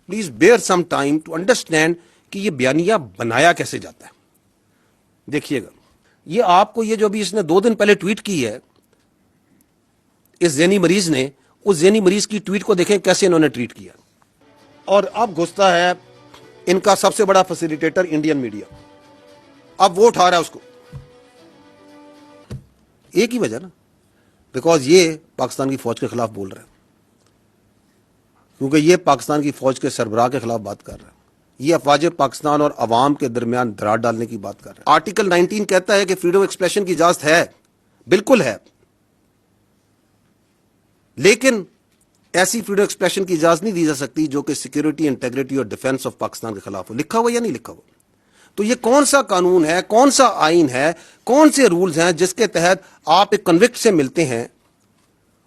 Please bear some time to understand कि ये बयानिया बनाया कैसे जाता है। देखिएगा, ये आपको ये जो भी इसने 2 दिन पहले ट्वीट की है इस ज़हनी मरीज ने, उस ज़हनी मरीज की ट्वीट को देखें कैसे इन्होंने ट्वीट किया। और अब घुसता है इनका सबसे बड़ा फैसिलिटेटर इंडियन मीडिया, अब वो उठा रहा है उसको। एक ही वजह ना, बिकॉज ये पाकिस्तान की फौज के खिलाफ बोल रहा है, क्योंकि ये पाकिस्तान की फौज के सरबराह के खिलाफ बात कर रहा है, ये अफवाज पाकिस्तान और अवाम के दरमियान दरार डालने की बात कर रहा है। आर्टिकल 19 कहता है कि फ्रीडम ऑफ एक्सप्रेशन की इजाजत है, बिल्कुल है, लेकिन ऐसी फ्रीडम एक्सप्रेशन की इजाजत नहीं दी जा सकती जो कि सिक्योरिटी, इंटेग्रिटी और डिफेंस ऑफ पाकिस्तान के खिलाफ हो। लिखा हुआ या नहीं लिखा हुआ? तो ये कौन सा कानून है, कौन सा आइन है, कौन से रूल्स हैं जिसके तहत आप एक कन्विक्ट से मिलते हैं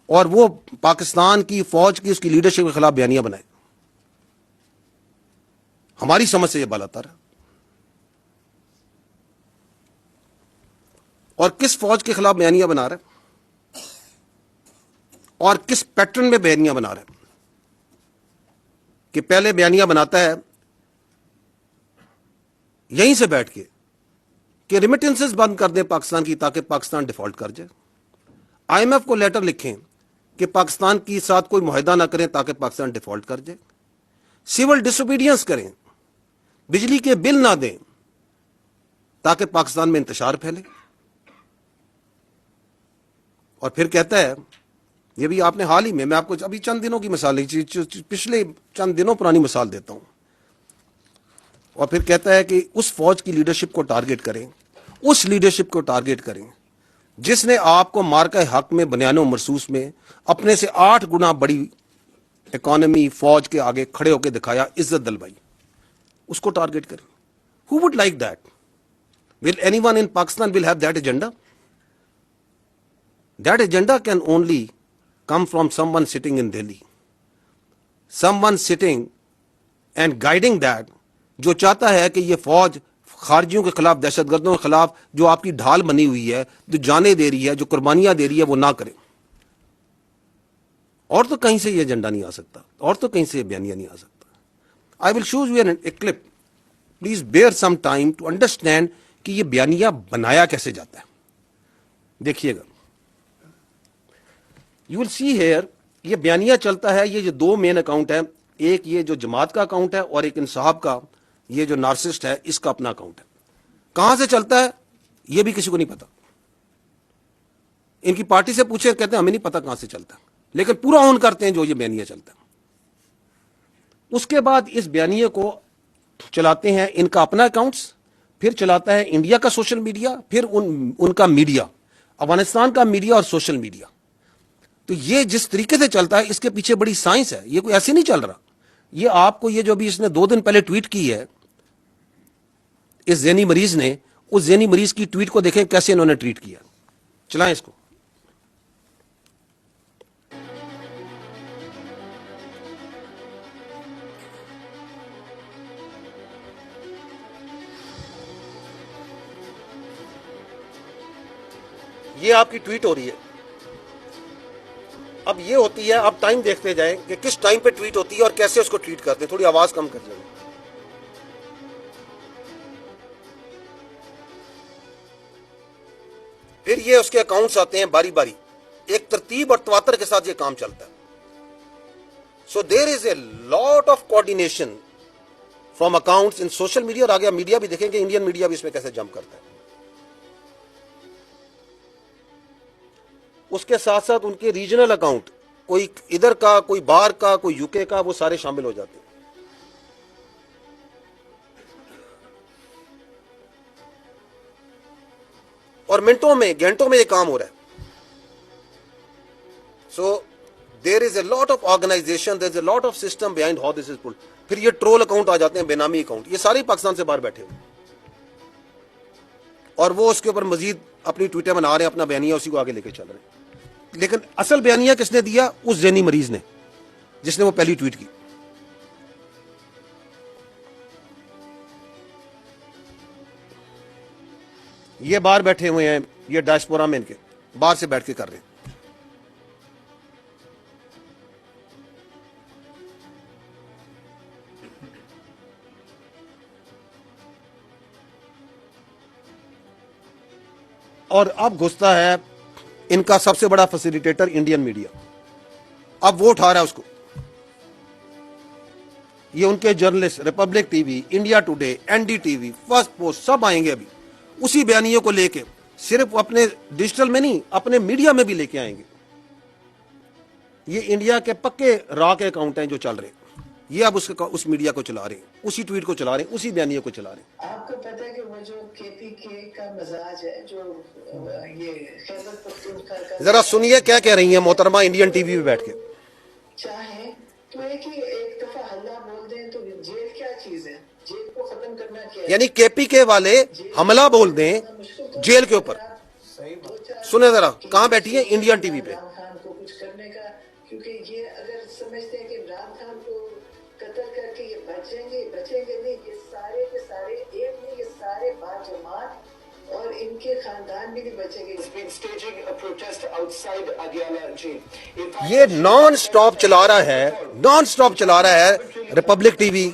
और वो पाकिस्तान की फौज की उसकी लीडरशिप के खिलाफ बयानियां बनाए? हमारी समझ से यह बालातर है। और किस फौज के खिलाफ बयानियां बना रहे और किस पैटर्न में बयानियां बना रहे कि पहले बयानियां बनाता है यहीं से बैठ के कि रिमिटेंसेस बंद कर दें पाकिस्तान की ताकि पाकिस्तान डिफॉल्ट कर जाए। आईएमएफ को लेटर लिखें कि पाकिस्तान के साथ कोई मुआहदा ना करें ताकि पाकिस्तान डिफॉल्ट कर जाए। सिविल डिसोबीडियंस करें, बिजली के बिल ना दें ताकि पाकिस्तान में इंतशार फैले। और फिर कहता है, ये भी आपने हाल ही में, मैं आपको अभी चंद दिनों की मिसाल, पिछले चंद दिनों पुरानी मिसाल देता हूं। और फिर कहता है कि उस फौज की लीडरशिप को टारगेट करें, उस लीडरशिप को टारगेट करें जिसने आपको मार्का हक में बयानो मरसूस में अपने से 8 गुना बड़ी इकोनॉमी फौज के आगे खड़े होकर दिखाया, इज्जत दिलवाई, उसको टारगेट करें। Who would like that? Will anyone in Pakistan will have that agenda? That agenda can only come from someone sitting in Delhi, someone sitting and guiding that, जो चाहता है कि ये फौज खारजियों के खिलाफ, दहशतगर्दों के खिलाफ जो आपकी ढाल बनी हुई है, जो जाने दे रही है, जो कुर्बानियां दे रही है, वो ना करें। और तो कहीं से ये एजेंडा नहीं आ सकता, और तो कहीं से ये बयानिया नहीं आ सकता। I will shows you an clip, please bear some time to understand कि ये बयानिया बनाया कैसे जाता है। देखिएगा, यू विल सी हेयर, ये बयानिया चलता है, ये जो 2 मेन अकाउंट है, एक ये जो जमात का अकाउंट है और एक इंसाफ का, ये जो नार्सिस्ट है, इसका अपना अकाउंट है। कहां से चलता है ये भी किसी को नहीं पता। इनकी पार्टी से पूछे, कहते हैं हमें नहीं पता कहां से चलता है, लेकिन पूरा ऑन करते हैं जो ये बयानिया चलता है। उसके बाद इस बयानिए को चलाते हैं इनका अपना अकाउंट्स, फिर चलाता है इंडिया का सोशल मीडिया, फिर उनका मीडिया, अफगानिस्तान का मीडिया और सोशल मीडिया। तो ये जिस तरीके से चलता है, इसके पीछे बड़ी साइंस है, ये कोई ऐसे नहीं चल रहा। ये आपको ये जो भी इसने 2 दिन पहले ट्वीट की है इस ज़हनी मरीज ने, उस ज़हनी मरीज की ट्वीट को देखें कैसे इन्होंने ट्वीट किया। चलाएं इसको। ये आपकी ट्वीट हो रही है। अब ये होती है, आप टाइम देखते जाएं कि किस टाइम पे ट्वीट होती है और कैसे उसको ट्वीट करते हैं। थोड़ी आवाज कम कर लेंगे। फिर ये उसके अकाउंट्स आते हैं बारी बारी, एक तरतीब और तवातर के साथ ये काम चलता है। So there is a lot of coordination from accounts in social media. और आगे मीडिया भी देखेंगे, इंडियन मीडिया भी इसमें कैसे जंप करता है। उसके साथ साथ उनके रीजनल अकाउंट, कोई इधर का, कोई बाहर का, कोई यूके का, वो सारे शामिल हो जाते हैं। और मिनटों में, घंटों में ये काम हो रहा है। So there is a lot of organisation, there is a lot of system behind how this is pulled. फिर ये ट्रोल अकाउंट आ जाते हैं, बेनामी अकाउंट, ये सारे पाकिस्तान से बाहर बैठे हुए, और वो उसके ऊपर मजीद अपनी ट्वीटें बना रहे हैं, अपना बयानिया उसी को आगे लेके चल रहे हैं। लेकिन असल बयानिया किसने दिया? उस ज़हनी मरीज ने, जिसने वो पहली ट्वीट की। ये बाहर बैठे हुए हैं, ये डायस्पोरा में इनके बाहर से बैठ के कर रहे हैं। और अब घुसता है इनका सबसे बड़ा फैसिलिटेटर इंडियन मीडिया, अब वो उठा रहा है उसको। ये उनके journalist Republic TV, India today, NDTV, first post सब आएंगे अभी उसी बयानियों को लेके, सिर्फ अपने डिजिटल में नहीं अपने मीडिया में भी लेके आएंगे। ये इंडिया के पक्के रॉ के अकाउंट हैं जो चल रहे, ये अब उस मीडिया को चला रहे हैं, उसी ट्वीट को चला रहे हैं, उसी बयानियों को चला रहे हैं। आपको पता है कि वो जो केपीके का मिजाज है, जो ये खैबर पख्तूनख्वा का, जरा सुनिए क्या कह रही हैं मोहतरमा इंडियन टीवी पे बैठ के। चाहे तो एक दफा हल्ला बोल दें तो जेल क्या चीज है, जेल को खत्म करना क्या है? यानी केपीके वाले हमला बोल दें जेल के ऊपर। सुने जरा, कहां बैठी है इंडियन टीवी पे। इमरान खान को कुछ करने का, क्योंकि ये अगर समझते हैं कि इमरान खान को कत्ल करके ये बचेंगे नहीं, ये सारे के सारे एक नहीं, ये सारे बाजमात और इनके खानदान भी नहीं बचेंगे। ये नॉन स्टॉप चला रहा है रिपब्लिक टीवी।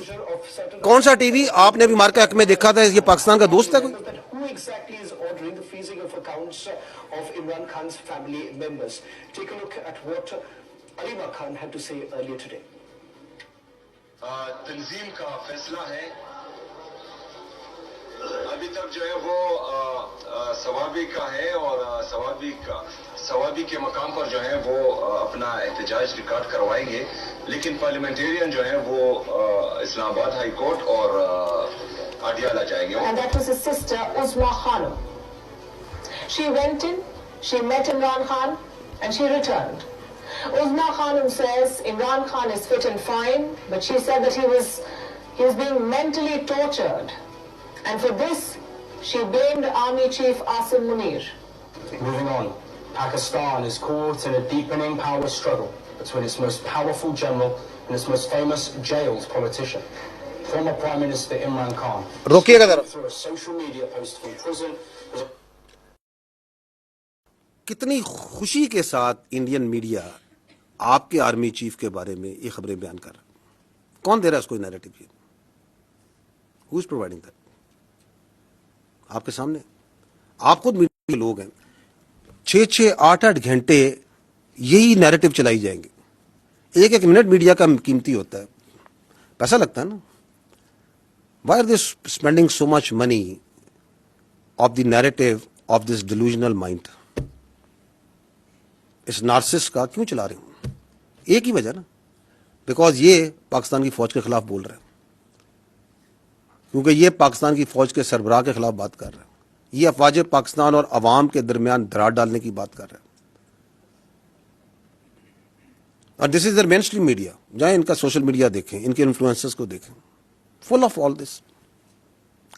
कौन सा टीवी? आपने भी मार्का हक में देखा था, ये पाकिस्तान का दोस्त है कोई? तंजीम का फैसला है, अभी तक जो है वो सवाबी का है और सवाबी के मकाम पर जो है वो अपना एहतजाज रिकॉर्ड करवाएंगे, लेकिन पार्लियामेंटेरियन जो है वो इस्लामाबाद हाई कोर्ट और अडियाला जाएंगे। And that was his sister Uzma Khanum. She went in, she met Imran Khan, and she returned. Uzma Khanum says Imran Khan is fit and fine, but she said that he was being mentally tortured. And for this, she blamed Army Chief Asim Munir. Moving on, Pakistan is caught in a deepening power struggle between its most powerful general and its most famous jailed politician, former Prime Minister Imran Khan. रोकिएगा जरा। Through a social media post from prison. कितनी खुशी के साथ Indian media आपके army chief के बारे में ये खबरें बयान कर रहा है। कौन दे रहा है उसको narrative? Who is providing that? आपके सामने, आप खुद मीडिया के लोग हैं। 6-6, 8-8 घंटे यही नैरेटिव चलाई जाएंगे। एक एक मिनट मीडिया का कीमती होता है, पैसा लगता है ना। Why are they spending so much money of the narrative of this delusional mind? इस नार्सिस्ट का क्यों चला रहे हूं? एक ही वजह ना, बिकॉज ये पाकिस्तान की फौज के खिलाफ बोल रहा है, क्योंकि ये पाकिस्तान की फौज के सरबराह के खिलाफ बात कर रहा है, ये अफवाज पाकिस्तान और अवाम के दरमियान दरार डालने की बात कर रहा है। और this is their mainstream media. जाएं इनका सोशल मीडिया देखें, इनके इन्फ्लुएंसर्स को देखें, फुल ऑफ ऑल दिस।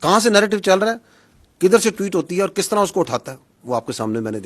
कहां से नैरेटिव चल रहा है, किधर से ट्वीट होती है और किस तरह उसको उठाता है, वो आपके सामने मैंने देखा।